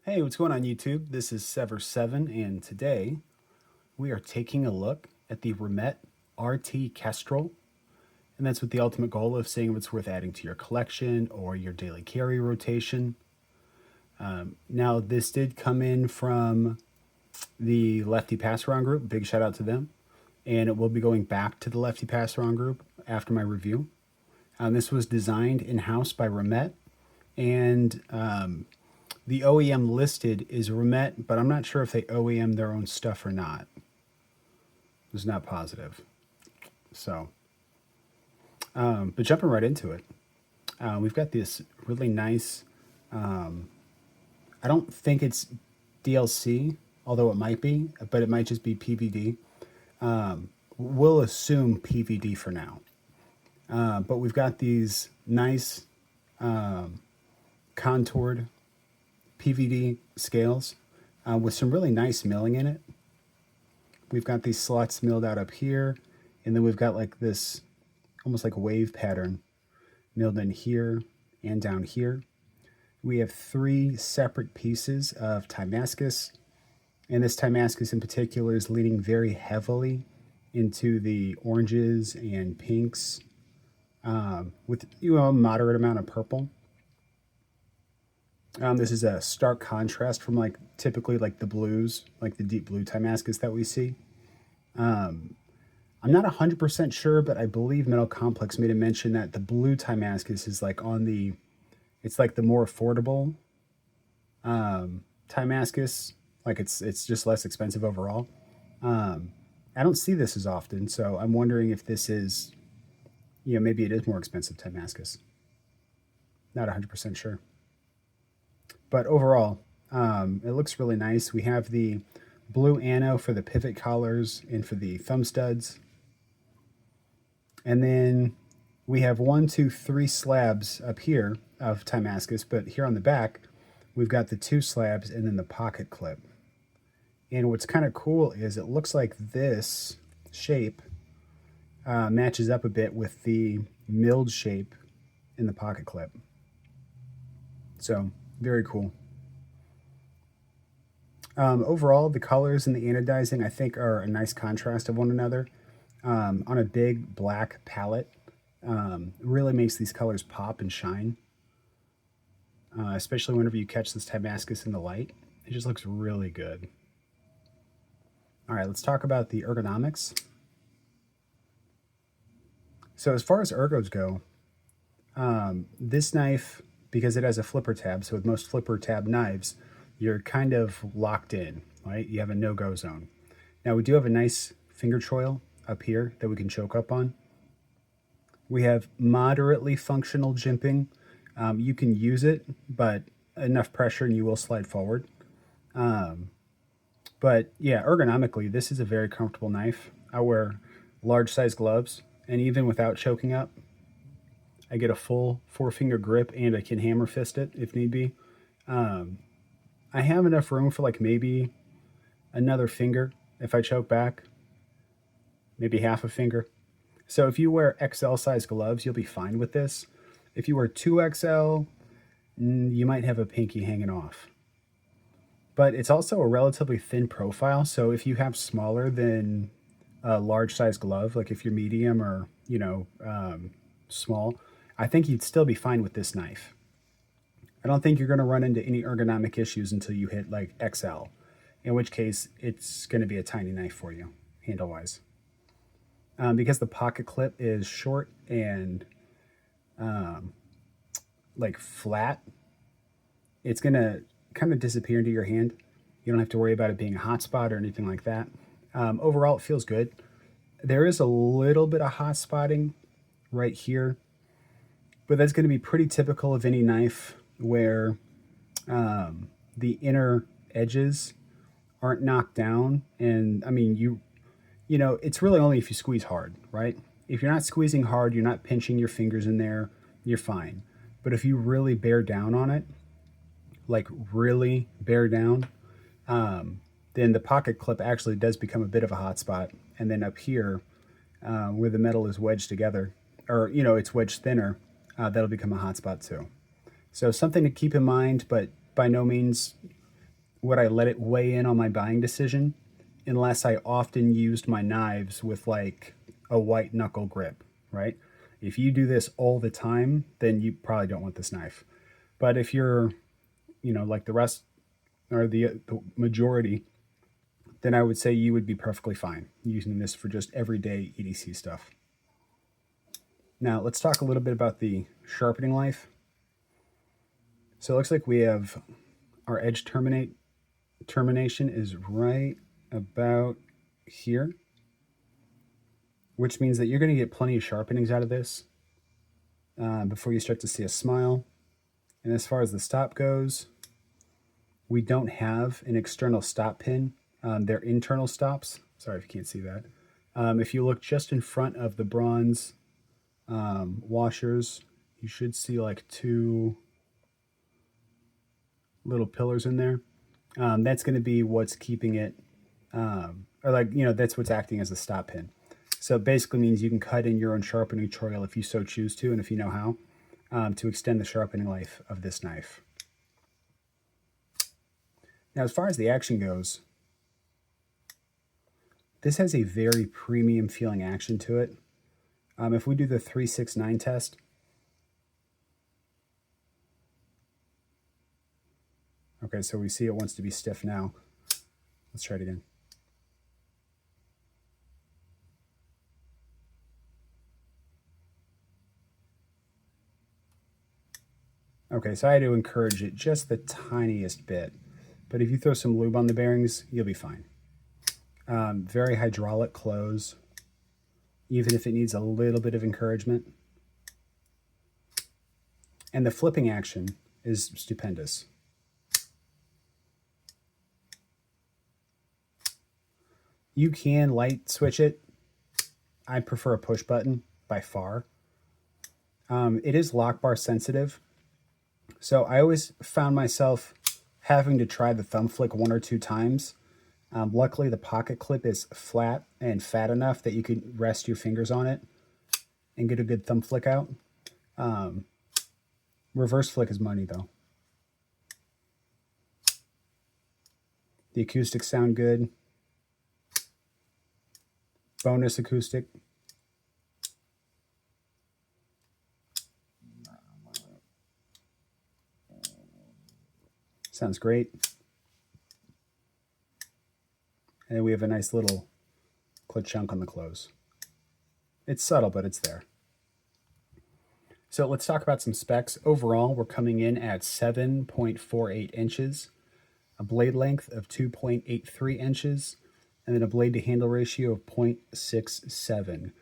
Hey, what's going on YouTube? This is Sever7, and today we are taking a look at the Remette RT-Kestrel, and that's with the ultimate goal of seeing if it's worth adding to your collection or your daily carry rotation. Now, this did come in from the Lefty Pass-Around group. Big shout out to them. And it will be going back to the Lefty Pass-Around group after my review. This was designed in-house by Remette, and the OEM listed is Remette, but I'm not sure if they OEM their own stuff or not. It's not positive. So, but jumping right into it, we've got this really nice, I don't think it's DLC, although it might be, but it might just be PVD. We'll assume PVD for now. But we've got these nice contoured PVD scales with some really nice milling in it. We've got these slots milled out up here, and then we've got like this almost like a wave pattern milled in here and down here. We have 3 separate pieces of Damascus, and this Damascus in particular is leaning very heavily into the oranges and pinks with a moderate amount of purple. This is a stark contrast from typically the blues, like the deep blue Damascus that we see. I'm not 100% sure, but I believe Metal Complex made a mention that the blue Damascus is it's like the more affordable Damascus. Like it's just less expensive overall. I don't see this as often, so I'm wondering if this is, maybe it is more expensive Damascus. Not 100% sure. But overall, it looks really nice. We have the blue ano for the pivot collars and for the thumb studs. And then we have 1, 2, 3 slabs up here of Damascus, but here on the back, we've got the 2 slabs and then the pocket clip. And what's kind of cool is it looks like this shape matches up a bit with the milled shape in the pocket clip. So, very cool. Overall, the colors and the anodizing, I think, are a nice contrast of one another. On a big black palette, really makes these colors pop and shine, especially whenever you catch this Damascus in the light. It just looks really good. All right, let's talk about the ergonomics. So as far as ergos go, this knife, because it has a flipper tab, so with most flipper tab knives, you're kind of locked in, right? You have a no-go zone. Now we do have a nice finger choil up here that we can choke up on. We have moderately functional jimping. You can use it, but enough pressure and you will slide forward. But yeah, ergonomically, this is a very comfortable knife. I wear large size gloves, and even without choking up, I get a full 4-finger grip, and I can hammer fist it if need be. I have enough room for maybe another finger if I choke back, maybe half a finger. So if you wear XL size gloves, you'll be fine with this. If you wear 2XL, you might have a pinky hanging off. But it's also a relatively thin profile, so if you have smaller than a large size glove, like if you're medium or small, I think you'd still be fine with this knife. I don't think you're going to run into any ergonomic issues until you hit XL, in which case it's going to be a tiny knife for you, handle-wise. Because the pocket clip is short and flat, it's going to kind of disappear into your hand. You don't have to worry about it being a hot spot or anything like that. Overall, it feels good. There is a little bit of hot spotting right here, but that's going to be pretty typical of any knife where the inner edges aren't knocked down. And I mean, it's really only if you squeeze hard, right? If you're not squeezing hard, you're not pinching your fingers in there, you're fine. But if you really bear down on it, really bear down, then the pocket clip actually does become a bit of a hot spot. And then up here, where the metal is wedged together, or it's wedged thinner, that'll become a hot spot too. So something to keep in mind, but by no means would I let it weigh in on my buying decision unless I often used my knives with like a white knuckle grip, right? If you do this all the time, then you probably don't want this knife. But if you're, like the rest or the majority, then I would say you would be perfectly fine using this for just everyday EDC stuff. Now let's talk a little bit about the sharpening life. So it looks like we have our edge termination is right about here, which means that you're going to get plenty of sharpenings out of this before you start to see a smile. And as far as the stop goes, we don't have an external stop pin. They're internal stops. Sorry if you can't see that. If you look just in front of the bronze washers, you should see like two little pillars in there. That's going to be what's keeping it, that's what's acting as a stop pin. So it basically means you can cut in your own sharpening choil if you so choose to, and if you know how, to extend the sharpening life of this knife. Now, as far as the action goes, this has a very premium feeling action to it. If we do the 369 test, okay, so we see it wants to be stiff now. Let's try it again. Okay, so I had to encourage it just the tiniest bit. But if you throw some lube on the bearings, you'll be fine. Very hydraulic close, even if it needs a little bit of encouragement. And the flipping action is stupendous. You can light switch it. I prefer a push button by far. It is lock bar sensitive. So I always found myself having to try the thumb flick 1 or 2 times. Luckily, the pocket clip is flat and fat enough that you can rest your fingers on it and get a good thumb flick out. Reverse flick is money, though. The acoustics sound good. Bonus acoustic. Sounds great. And then we have a nice little chunk on the close. It's subtle, but it's there. So let's talk about some specs. Overall, we're coming in at 7.48 inches, a blade length of 2.83 inches, and then a blade to handle ratio of 0.67.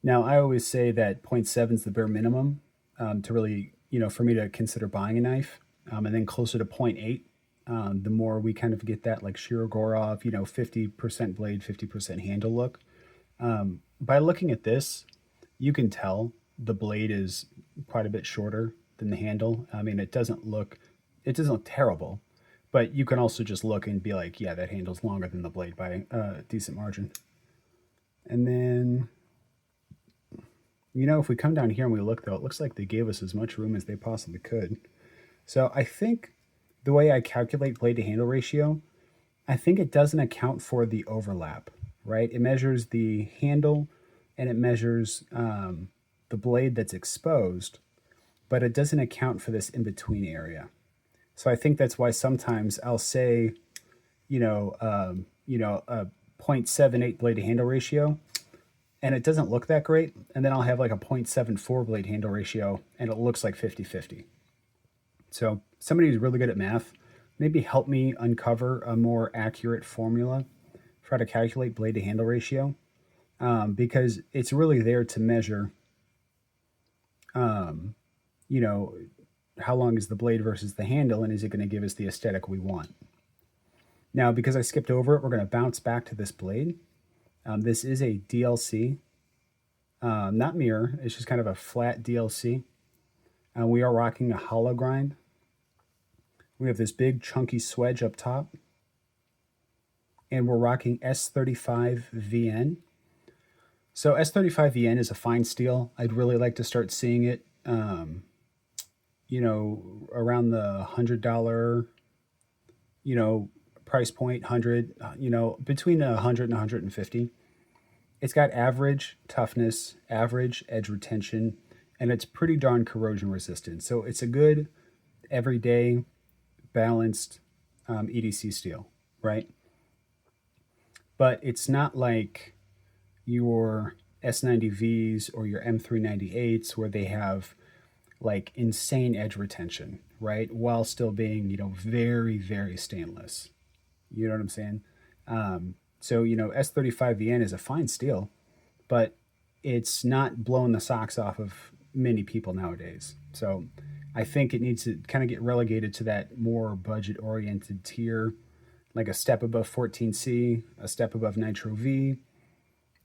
Now, I always say that 0.7 is the bare minimum to really, for me to consider buying a knife, and then closer to 0.8. The more we kind of get that like Shirogorov, 50% blade, 50% handle look. By looking at this, you can tell the blade is quite a bit shorter than the handle. I mean, it doesn't look terrible, but you can also just look and be like, yeah, that handle's longer than the blade by a decent margin. And then, if we come down here and we look, though, it looks like they gave us as much room as they possibly could. So I think the way I calculate blade to handle ratio, I think it doesn't account for the overlap, right? It measures the handle and it measures the blade that's exposed, but it doesn't account for this in-between area. So I think that's why sometimes I'll say, a 0.78 blade to handle ratio, and it doesn't look that great. And then I'll have like a 0.74 blade handle ratio, and it looks like 50-50. So somebody who's really good at math, maybe help me uncover a more accurate formula for how to calculate blade to handle ratio, because it's really there to measure, how long is the blade versus the handle, and is it going to give us the aesthetic we want? Now, because I skipped over it, we're going to bounce back to this blade. This is a DLC, not mirror. It's just kind of a flat DLC. We are rocking a hollow grind. We have this big chunky swedge up top. And we're rocking S35 VN. So S35 VN is a fine steel. I'd really like to start seeing it, around the $100 price point 100, between 100 and 150. It's got average toughness, average edge retention, and it's pretty darn corrosion resistant. So it's a good everyday balanced EDC steel, right? But it's not like your S90Vs or your M398s where they have like insane edge retention, right? While still being, very, very stainless. You know what I'm saying? So, S35VN is a fine steel, but it's not blowing the socks off of many people nowadays. So I think it needs to kind of get relegated to that more budget oriented tier, like a step above 14C, a step above Nitro V,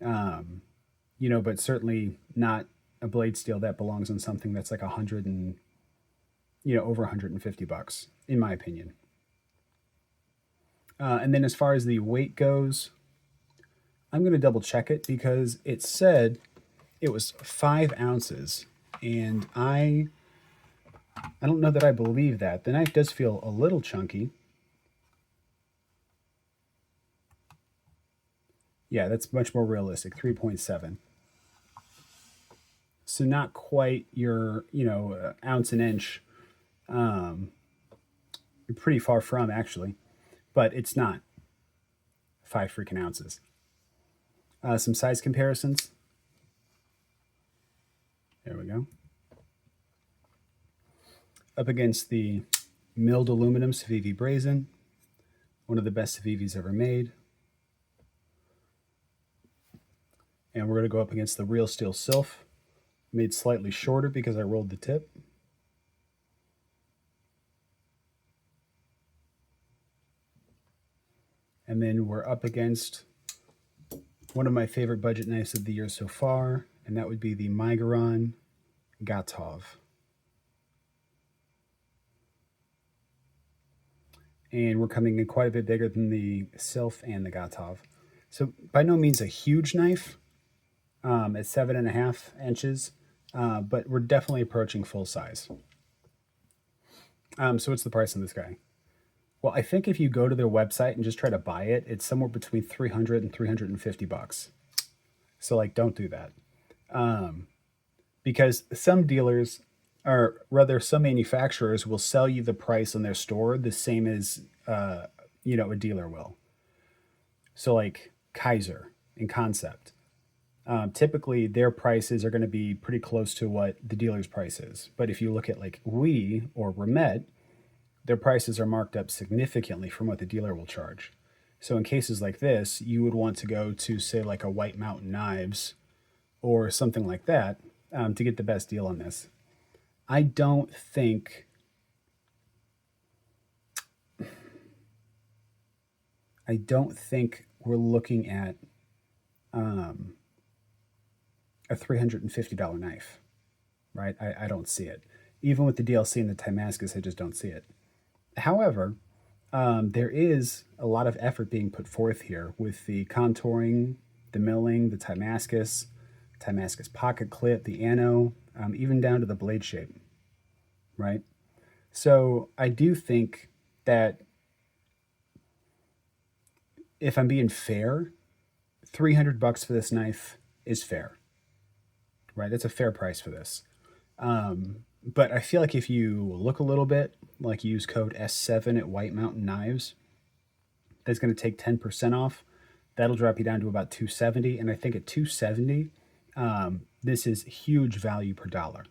but certainly not a blade steel that belongs on something that's like 100 and, over $150, in my opinion. And then as far as the weight goes, I'm going to double check it because it said it was 5 ounces. And I don't know that I believe that. The knife does feel a little chunky. Yeah, that's much more realistic, 3.7. So not quite your, ounce and inch. You're pretty far from, actually. But it's not 5 freaking ounces. Some size comparisons. There we go. Up against the milled aluminum Civivi Brazen, one of the best Civivis ever made. And we're going to go up against the real steel Sylph, made slightly shorter because I rolled the tip. And then we're up against one of my favorite budget knives of the year so far, and that would be the Migaron Gatov. And we're coming in quite a bit bigger than the Sylph and the Gatov. So by no means a huge knife at 7.5 inches, but we're definitely approaching full size. So what's the price on this guy? Well, I think if you go to their website and just try to buy it, it's somewhere between $300 and $350. So like, don't do that. Because some dealers, or rather some manufacturers, will sell you the price on their store the same as, a dealer will. So like Kaiser and Concept. Typically their prices are going to be pretty close to what the dealer's price is. But if you look at like WE or Remette, their prices are marked up significantly from what the dealer will charge. So in cases like this, you would want to go to, say, like a White Mountain Knives or something like that to get the best deal on this. I don't think we're looking at a $350 knife, right? I don't see it. Even with the DLC and the Damascus, I just don't see it. However, there is a lot of effort being put forth here with the contouring, the milling, the Damascus pocket clip, the ano, even down to the blade shape, right? So I do think that if I'm being fair, $300 for this knife is fair, right? That's a fair price for this. But I feel like if you look a little bit, like use code S7 at White Mountain Knives, that's going to take 10% off. That'll drop you down to about $270. And I think at $270, this is huge value per dollar,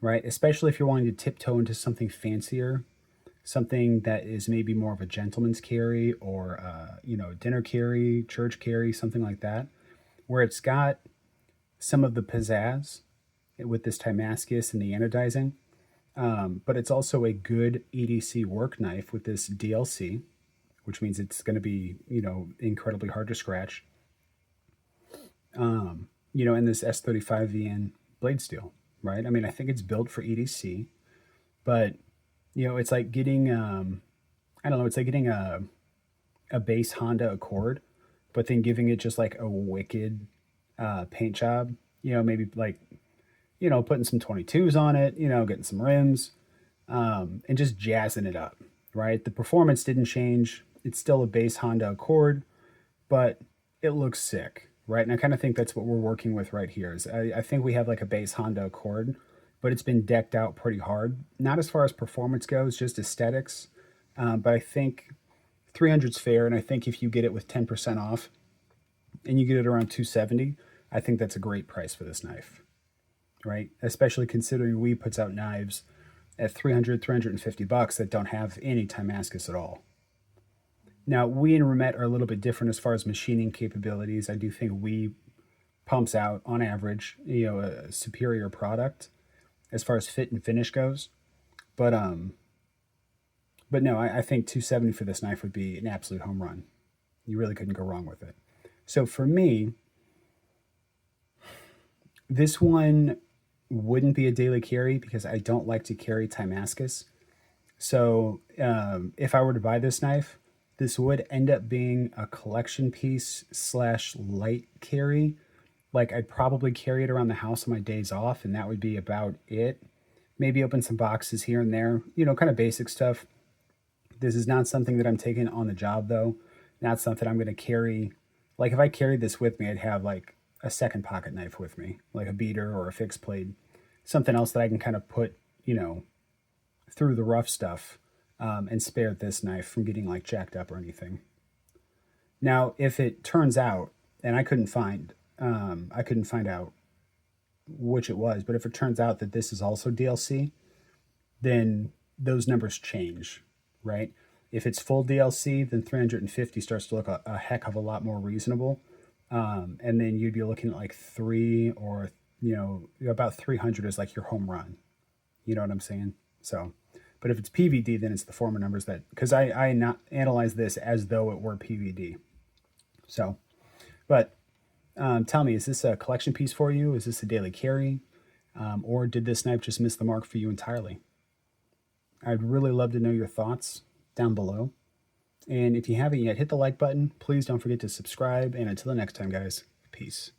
right? Especially if you're wanting to tiptoe into something fancier, something that is maybe more of a gentleman's carry or, dinner carry, church carry, something like that, where it's got some of the pizzazz with this Damascus and the anodizing, but it's also a good EDC work knife with this DLC, which means it's going to be, incredibly hard to scratch. And this S35VN blade steel, right? I mean, I think it's built for EDC, but, it's like getting, it's like getting a base Honda Accord, but then giving it just like a wicked paint job, maybe like, putting some 22s on it, getting some rims, and just jazzing it up, right? The performance didn't change. It's still a base Honda Accord, but it looks sick, right? And I kind of think that's what we're working with right here. Is I think we have like a base Honda Accord, but it's been decked out pretty hard. Not as far as performance goes, just aesthetics. But I think 300 is fair, and I think if you get it with 10% off and you get it around 270, I think that's a great price for this knife, right? Especially considering we puts out knives at 300, 350 bucks that don't have any Timascus at all. Now, we in Remette are a little bit different as far as machining capabilities. I do think we pumps out, on average, a superior product as far as fit and finish goes. But no, I think 270 for this knife would be an absolute home run. You really couldn't go wrong with it. So for me, this one wouldn't be a daily carry because I don't like to carry Timascus. So if I were to buy this knife, this would end up being a collection piece / light carry. Like I'd probably carry it around the house on my days off, and that would be about it. Maybe open some boxes here and there, kind of basic stuff. This is not something that I'm taking on the job, though. Not something I'm going to carry. Like if I carried this with me, I'd have like a second pocket knife with me, like a beater or a fixed blade, something else that I can kind of put, through the rough stuff and spare this knife from getting like jacked up or anything. Now, if it turns out, and I couldn't find out which it was, but if it turns out that this is also DLC, then those numbers change, right? If it's full DLC, then 350 starts to look a heck of a lot more reasonable. And then you'd be looking at like about 300 is like your home run. You know what I'm saying? So, but if it's PVD, then it's the former numbers because I not analyze this as though it were PVD. So, but tell me, is this a collection piece for you? Is this a daily carry? Or did this knife just miss the mark for you entirely? I'd really love to know your thoughts down below. And if you haven't yet, hit the like button. Please don't forget to subscribe. And until the next time, guys, peace.